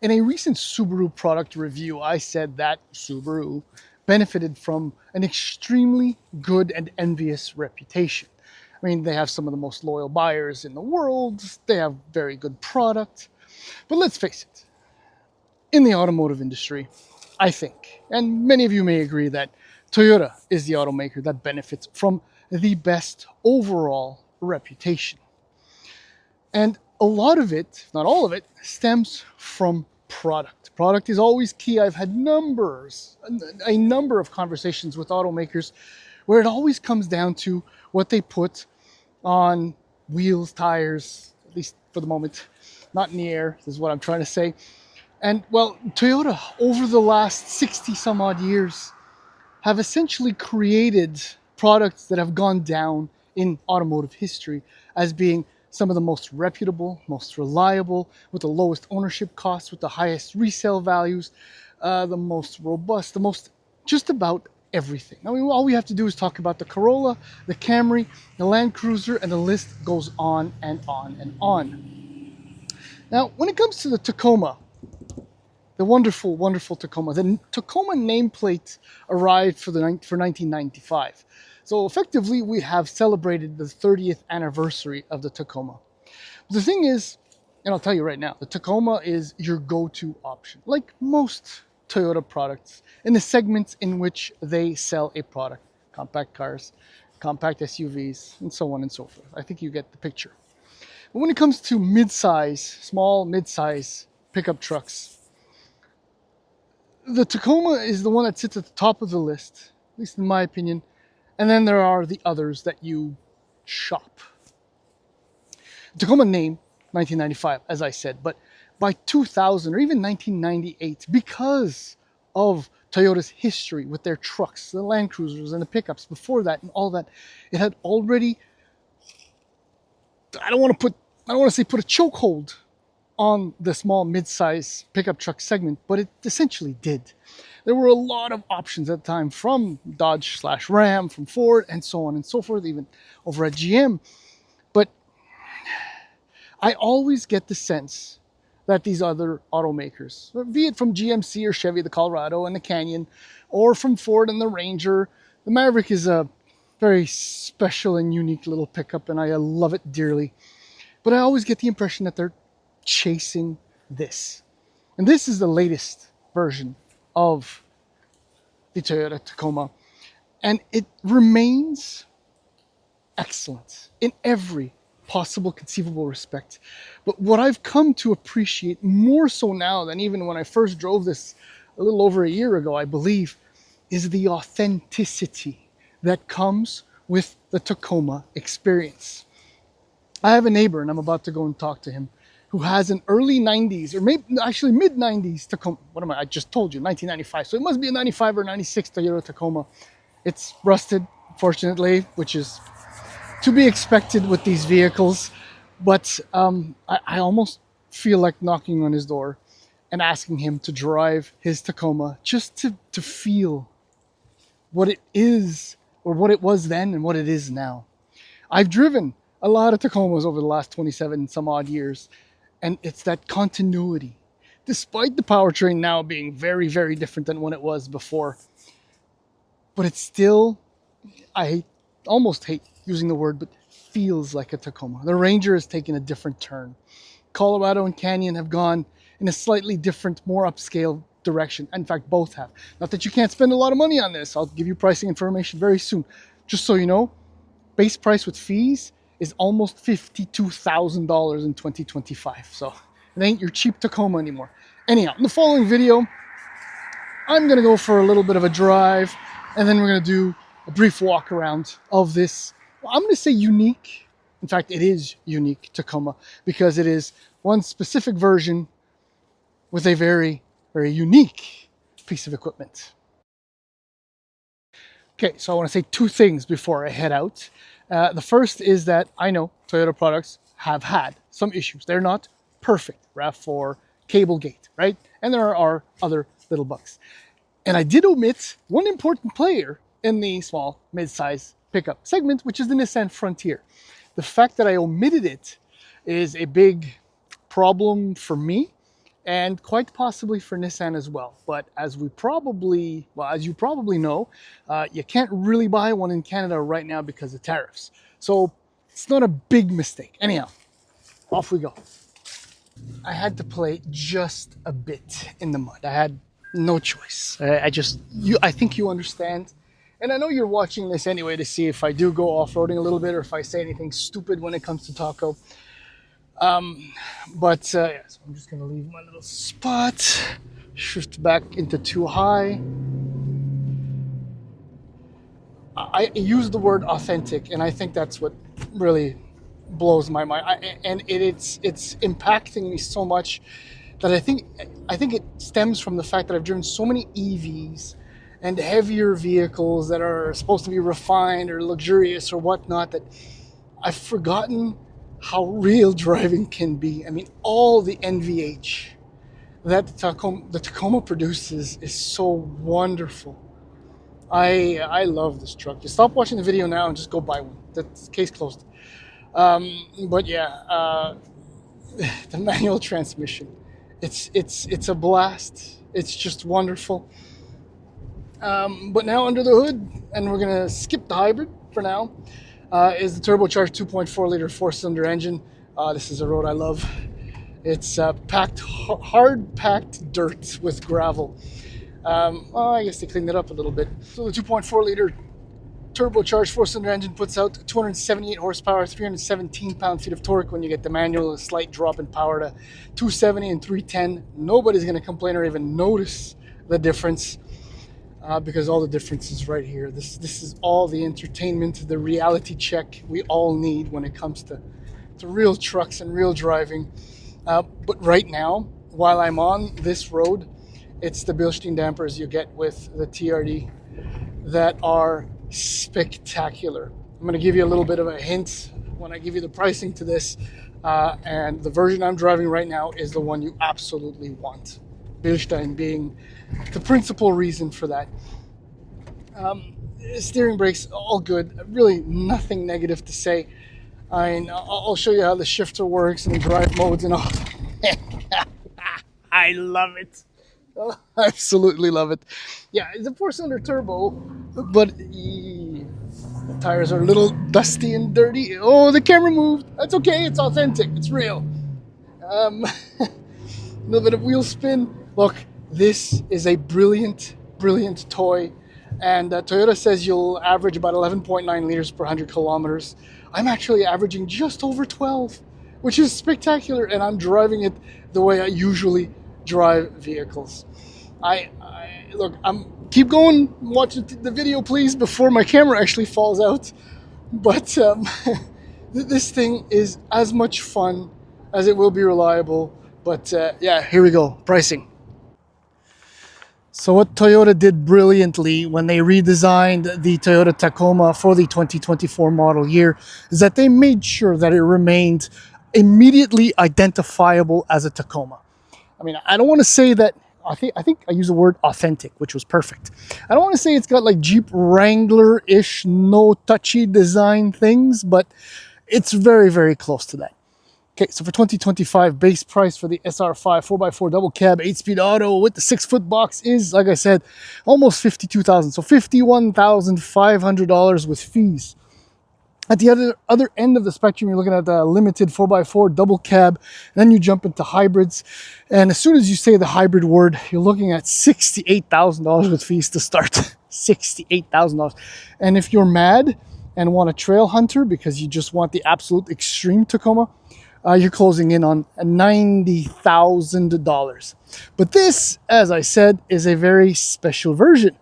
In a recent Subaru product review, I said that Subaru benefited from an extremely good and envious reputation. I mean, they have some of the most loyal buyers in the world, they have very good product, but let's face it, in the automotive industry, I think, and many of you may agree, that Toyota is the automaker that benefits from the best overall reputation. And a lot of it, if not all of it, stems from product. Product is always key. I've had a number of conversations with automakers where it always comes down to what they put on wheels, tires, at least for the moment, not in the air, is what I'm trying to say. And well, Toyota, over the last 60 some odd years, have essentially created products that have gone down in automotive history as being some of the most reputable, most reliable, with the lowest ownership costs, with the highest resale values, the most robust, the most just about everything. I mean, all we have to do is talk about the Corolla, the Camry, the Land Cruiser, and the list goes on and on and on. Now, when it comes to the Tacoma, the wonderful, wonderful Tacoma, the Tacoma nameplate arrived for 1995. So effectively, we have celebrated the 30th anniversary of the Tacoma. The thing is, and I'll tell you right now, the Tacoma is your go-to option, like most Toyota products, in the segments in which they sell a product. Compact cars, compact SUVs, and so on and so forth. I think you get the picture. But when it comes to midsize, small mid-size pickup trucks, the Tacoma is the one that sits at the top of the list, at least in my opinion. And then there are the others that you shop. Tacoma name 1995, as I said, but by 2000 or even 1998, because of Toyota's history with their trucks, the Land Cruisers and the pickups before that and all that, it had already, I don't want to say put a chokehold on the small mid-size pickup truck segment, but it essentially did. There were a lot of options at the time, from Dodge/Ram, from Ford, and so on and so forth, even over at GM. But I always get the sense that these other automakers, be it from GMC or Chevy, the Colorado and the Canyon, or from Ford and the Ranger, the Maverick is a very special and unique little pickup, and I love it dearly. But I always get the impression that they're chasing this. And this is the latest version of the Toyota Tacoma, and it remains excellent in every possible conceivable respect. But what I've come to appreciate more so now than even when I first drove this a little over a year ago, I believe, is the authenticity that comes with the Tacoma experience. I have a neighbor, and I'm about to go and talk to him, who has an early 90s, or maybe actually mid-90s Tacoma. I just told you, 1995. So it must be a 95 or 96 Toyota Tacoma. It's rusted, fortunately, which is to be expected with these vehicles. But I almost feel like knocking on his door and asking him to drive his Tacoma just to feel what it is, or what it was then and what it is now. I've driven a lot of Tacomas over the last 27 some odd years. And it's that continuity, despite the powertrain now being very, very different than when it was before. But it's still, I almost hate using the word, but feels like a Tacoma. The Ranger has taken a different turn. Colorado and Canyon have gone in a slightly different, more upscale direction. In fact, both have. Not that you can't spend a lot of money on this. I'll give you pricing information very soon. Just so you know, base price with fees is almost $52,000 in 2025. So it ain't your cheap Tacoma anymore. Anyhow, in the following video, I'm going to go for a little bit of a drive, and then we're going to do a brief walk around of this, well, I'm going to say unique. In fact, it is unique Tacoma, because it is one specific version with a very, very unique piece of equipment. Okay, so I want to say two things before I head out. The first is that I know Toyota products have had some issues. They're not perfect. RAV4, Cablegate, right? And there are other little bugs. And I did omit one important player in the small, mid-size pickup segment, which is the Nissan Frontier. The fact that I omitted it is a big problem for me, and quite possibly for Nissan as well. But as you probably know, you can't really buy one in Canada right now because of tariffs. So it's not a big mistake. Anyhow, off we go. I had to play just a bit in the mud. I had no choice. I think you understand. And I know you're watching this anyway to see if I do go off-roading a little bit or if I say anything stupid when it comes to Taco. Yeah, so I'm just gonna leave my little spot, shift back into too high. I use the word authentic, and I think that's what really blows my mind. It's impacting me so much that I think it stems from the fact that I've driven so many EVs and heavier vehicles that are supposed to be refined or luxurious or whatnot, that I've forgotten how real driving can be. I mean, all the NVH that the Tacoma produces is so wonderful. I love this truck. Just stop watching the video now and just go buy one. That's case closed. But yeah, the manual transmission, it's a blast. It's just wonderful. But now under the hood, and we're gonna skip the hybrid for now, is the turbocharged 2.4 liter 4-cylinder engine. This is a road I love. It's hard packed dirt with gravel. Well, I guess they cleaned it up a little bit. So the 2.4 liter turbocharged 4-cylinder engine puts out 278 horsepower, 317 pound-feet of torque. When you get the manual, a slight drop in power to 270 and 310. Nobody's going to complain or even notice the difference, because all the difference is right here. This is all the entertainment, the reality check we all need when it comes to real trucks and real driving. But right now, while I'm on this road, it's the Bilstein dampers you get with the TRD that are spectacular. I'm going to give you a little bit of a hint when I give you the pricing to this, and the version I'm driving right now is the one you absolutely want. Bilstein being the principal reason for that. Steering brakes, all good. Really nothing negative to say. I'll show you how the shifter works and the drive modes and all. I love it. I absolutely love it. Yeah, it's a 4-cylinder turbo, but the tires are a little dusty and dirty. Oh, the camera moved. That's okay. It's authentic. It's real. A little bit of wheel spin. Look, this is a brilliant, brilliant toy. And Toyota says you'll average about 11.9 liters per 100 kilometers. I'm actually averaging just over 12, which is spectacular. And I'm driving it the way I usually drive vehicles. Look, keep going, watch the video please before my camera actually falls out. But this thing is as much fun as it will be reliable. But yeah, here we go, pricing. So what Toyota did brilliantly when they redesigned the Toyota Tacoma for the 2024 model year is that they made sure that it remained immediately identifiable as a Tacoma. I mean, I don't want to say that, I think I use the word authentic, which was perfect. I don't want to say it's got like Jeep Wrangler-ish, no touchy design things, but it's very, very close to that. Okay, so for 2025, base price for the SR5 4x4 double cab 8-speed auto with the 6-foot box is, like I said, almost $52,000. So $51,500 with fees. At the other end of the spectrum, you're looking at the limited 4x4 double cab. Then you jump into hybrids. And as soon as you say the hybrid word, you're looking at $68,000 with fees to start. $68,000. And if you're mad and want a trail hunter because you just want the absolute extreme Tacoma, you're closing in on $90,000. But this, as I said, is a very special version.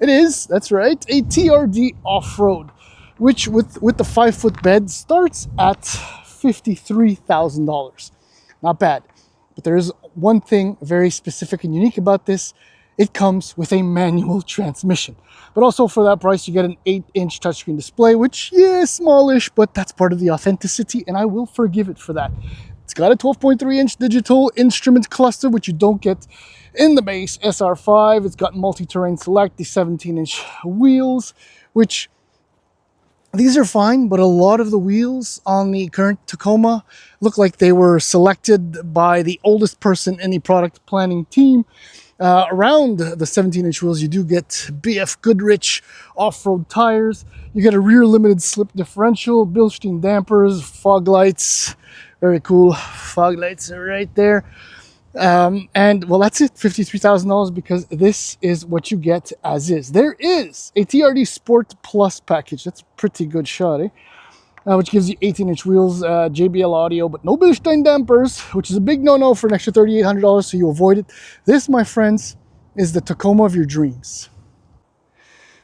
It is, that's right, a TRD Off-Road, which with the 5-foot bed starts at $53,000. Not bad. But there is one thing very specific and unique about this. It comes with a manual transmission. But also for that price, you get an 8-inch touchscreen display, which, yeah, smallish, but that's part of the authenticity, and I will forgive it for that. It's got a 12.3-inch digital instrument cluster, which you don't get in the base SR5. It's got multi-terrain select, the 17-inch wheels, which These are fine, but a lot of the wheels on the current Tacoma look like they were selected by the oldest person in the product planning team. Around the 17-inch wheels, you do get BF Goodrich off-road tires. You get a rear limited slip differential, Bilstein dampers, fog lights. Very cool. Fog lights are right there. And well, that's it, $53,000, because this is what you get as is. There is a TRD Sport Plus package. That's a pretty good shot, eh? Which gives you 18-inch wheels, JBL audio, but no Bilstein dampers, which is a big no-no for an extra $3,800, so you avoid it. This, my friends, is the Tacoma of your dreams.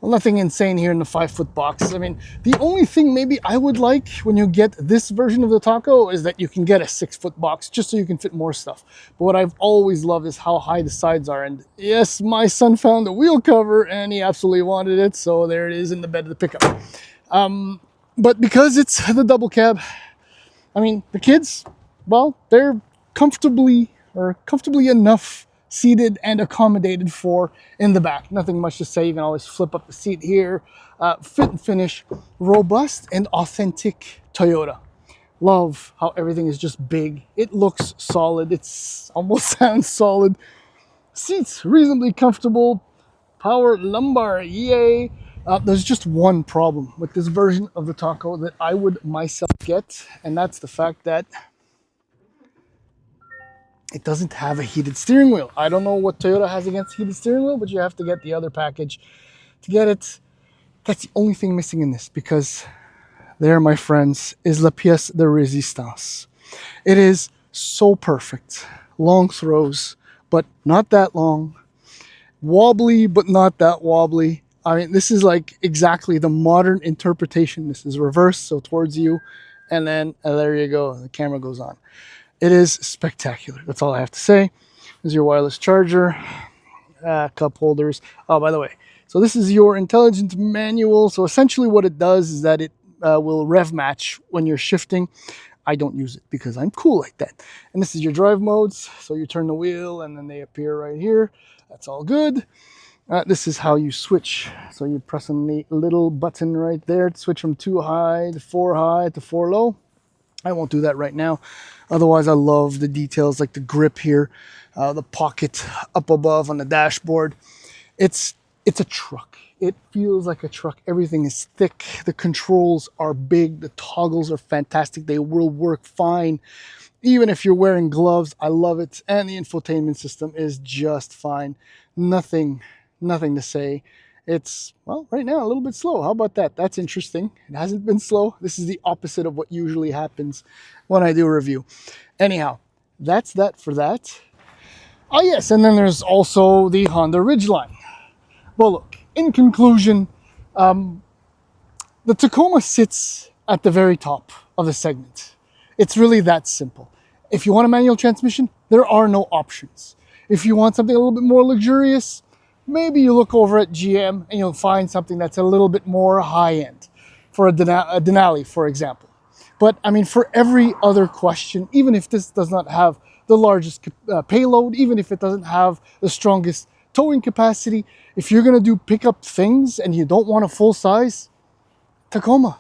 Well, nothing insane here in the 5-foot box. I mean, the only thing maybe I would like when you get this version of the Taco is that you can get a 6-foot box just so you can fit more stuff. But what I've always loved is how high the sides are. And yes, my son found the wheel cover and he absolutely wanted it. So there it is in the bed of the pickup. But because it's the double cab, I mean, the kids, well, they're comfortably enough seated and accommodated for in the back. Nothing much to say. You can always flip up the seat here. Fit and finish, robust and authentic Toyota. Love how everything is just big. It looks solid. It's almost sounds solid. Seats reasonably comfortable. Power lumbar, yay. There's just one problem with this version of the Taco that I would myself get, and that's the fact that it doesn't have a heated steering wheel. I don't know what Toyota has against heated steering wheel, but you have to get the other package to get it. That's the only thing missing in this, because there, my friends, is la pièce de résistance. It is so perfect. Long throws, but not that long. Wobbly, but not that wobbly. I mean, this is like exactly the modern interpretation. This is reverse, so towards you, and then there you go. The camera goes on. It is spectacular. That's all I have to say. There's your wireless charger, cup holders. Oh, by the way, so this is your intelligent manual. So essentially what it does is that it will rev match when you're shifting. I don't use it because I'm cool like that. And this is your drive modes. So you turn the wheel and then they appear right here. That's all good. This is how you switch. So you press on the little button right there to switch from 2 high to 4 low. I won't do that right now. Otherwise, I love the details like the grip here, the pocket up above on the dashboard. It's a truck. It feels like a truck. Everything is thick. The controls are big. The toggles are fantastic. They will work fine. Even if you're wearing gloves, I love it. And the infotainment system is just fine. Nothing to say. It's, well, right now a little bit slow. How about that? That's interesting. It hasn't been slow. This is the opposite of what usually happens when I do a review. Anyhow, that's that for that. Oh yes, and then there's also the Honda Ridgeline. Well, look, in conclusion, the Tacoma sits at the very top of the segment. It's really that simple. If you want a manual transmission, there are no options. If you want something a little bit more luxurious, maybe you look over at GM and you'll find something that's a little bit more high-end for a Denali, for example. But I mean, for every other question, even if this does not have the largest payload, even if it doesn't have the strongest towing capacity, if you're going to do pickup things and you don't want a full size, Tacoma.